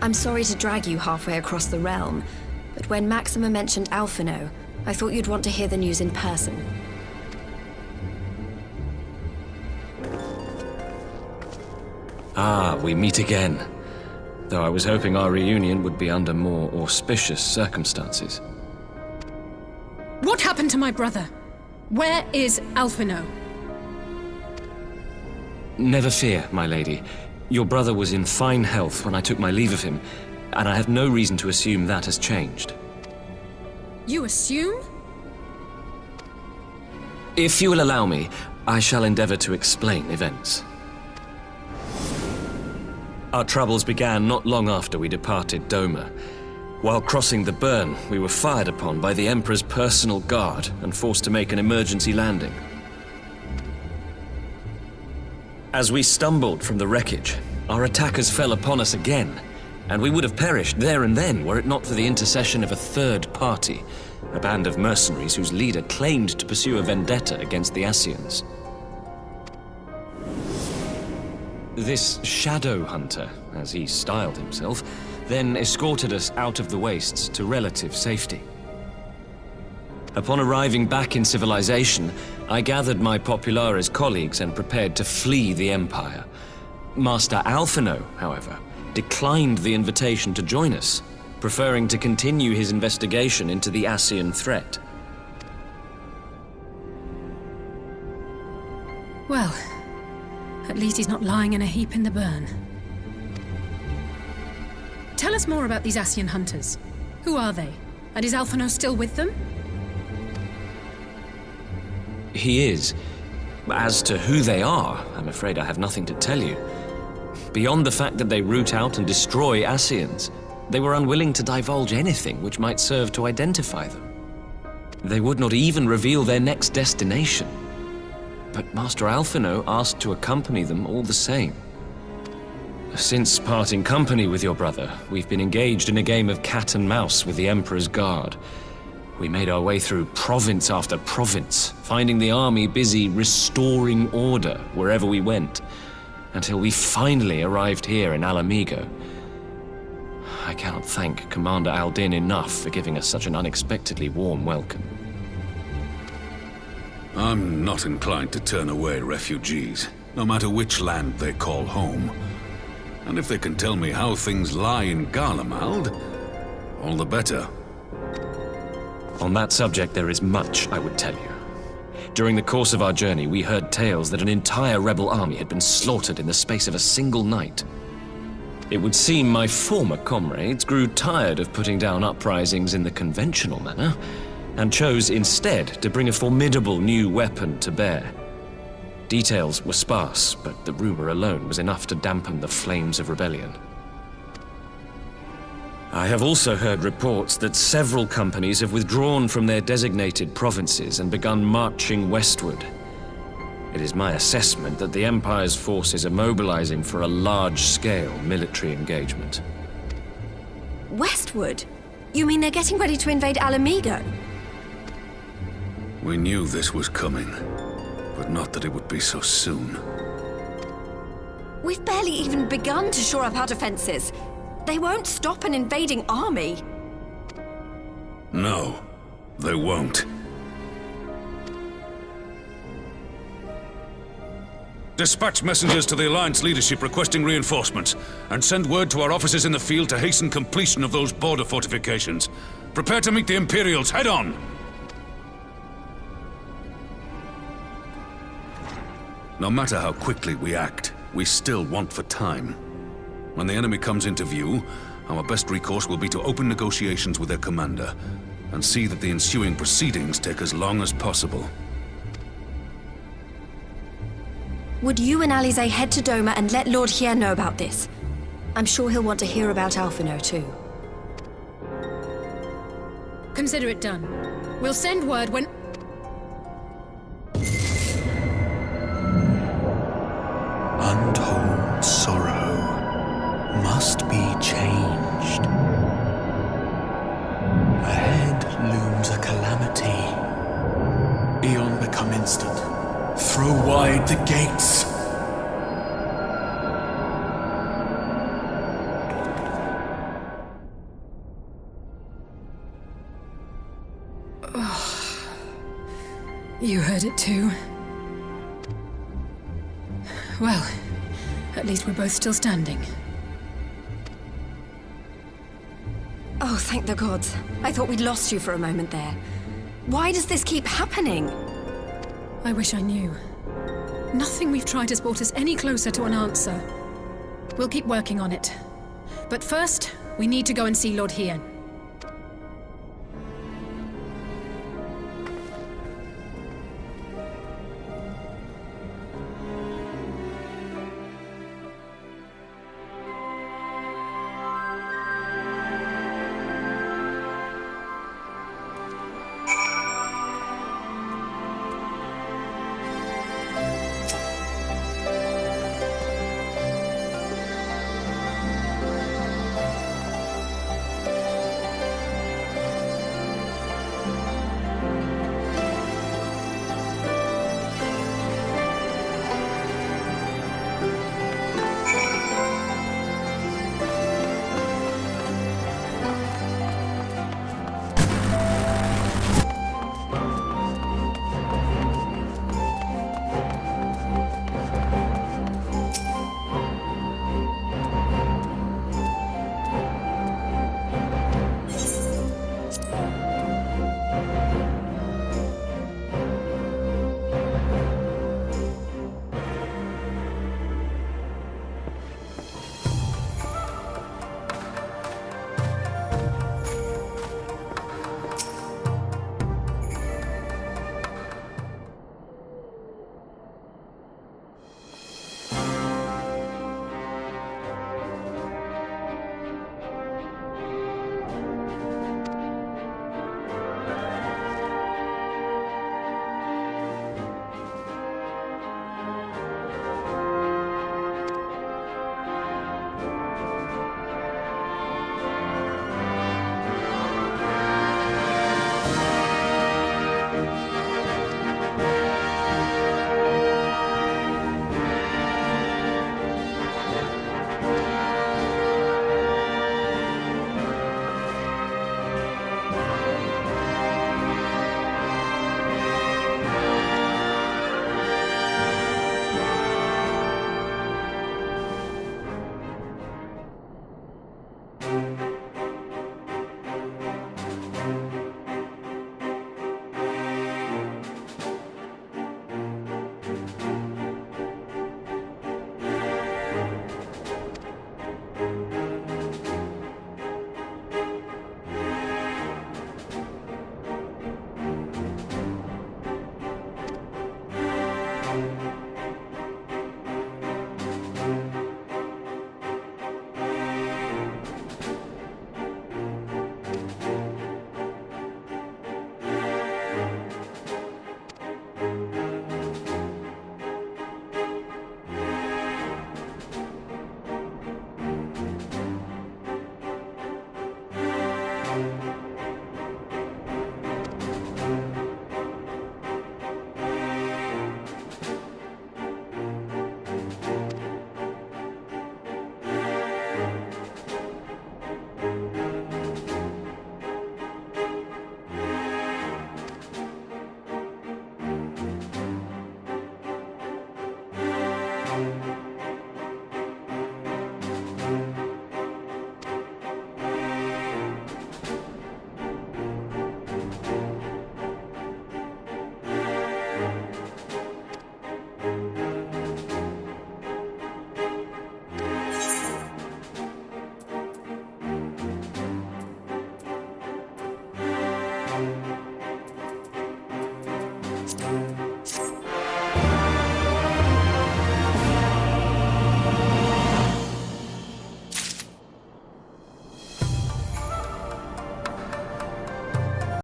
I'm sorry to drag you halfway across the realm, but when Maxima mentioned Alphino, I thought you'd want to hear the news in person. Ah, we meet again. Though I was hoping our reunion would be under more auspicious circumstances. What happened to my brother? Where is Alphino? Never fear, my lady. Your brother was in fine health when I took my leave of him, and I have no reason to assume that has changed. You assume? If you will allow me, I shall endeavor to explain events. Our troubles began not long after we departed Doma. While crossing the burn, we were fired upon by the Emperor's personal guard and forced to make an emergency landing. As we stumbled from the wreckage, our attackers fell upon us again, and we would have perished there and then were it not for the intercession of a third party, a band of mercenaries whose leader claimed to pursue a vendetta against the Ascians. This shadow hunter, as he styled himself, then escorted us out of the wastes to relative safety. Upon arriving back in civilization, I gathered my Populares colleagues and prepared to flee the Empire. Master Alphino, however, declined the invitation to join us, preferring to continue his investigation into the Ascian threat. Well, at least he's not lying in a heap in the burn. Tell us more about these Ascian hunters. Who are they? And is Alphino still with them? He is. As to who they are, I'm afraid I have nothing to tell you. Beyond the fact that they root out and destroy Ascians, they were unwilling to divulge anything which might serve to identify them. They would not even reveal their next destination. But Master Alphino asked to accompany them all the same. Since parting company with your brother, we've been engaged in a game of cat and mouse with the Emperor's guard. We made our way through province after province, finding the army busy restoring order wherever we went, until we finally arrived here in Alamigo. I cannot thank Commander Aldin enough for giving us such an unexpectedly warm welcome. I'm not inclined to turn away refugees, no matter which land they call home. And if they can tell me how things lie in Garlemald, all the better. On that subject, there is much I would tell you. During the course of our journey, we heard tales that an entire rebel army had been slaughtered in the space of a single night. It would seem my former comrades grew tired of putting down uprisings in the conventional manner, and chose instead to bring a formidable new weapon to bear. Details were sparse, but the rumor alone was enough to dampen the flames of rebellion. I have also heard reports that several companies have withdrawn from their designated provinces and begun marching westward. It is my assessment that the Empire's forces are mobilizing for a large-scale military engagement. Westward? You mean they're getting ready to invade Alamigo? We knew this was coming, but not that it would be so soon. We've barely even begun to shore up our defenses. They won't stop an invading army. No, they won't. Dispatch messengers to the Alliance leadership requesting reinforcements, and send word to our officers in the field to hasten completion of those border fortifications. Prepare to meet the Imperials head on! No matter how quickly we act, we still want for time. When the enemy comes into view, our best recourse will be to open negotiations with their commander, and see that the ensuing proceedings take as long as possible. Would you and Alize head to Doma and let Lord Hier know about this? I'm sure he'll want to hear about Alphino too. Consider it done. We'll send word when... Untold sorrow must be changed. Ahead looms a calamity. Eon become instant. Throw wide the gates. You heard it too. Well, at least we're both still standing. Oh, thank the gods. I thought we'd lost you for a moment there. Why does this keep happening? I wish I knew. Nothing we've tried has brought us any closer to an answer. We'll keep working on it. But first, we need to go and see Lord Hien.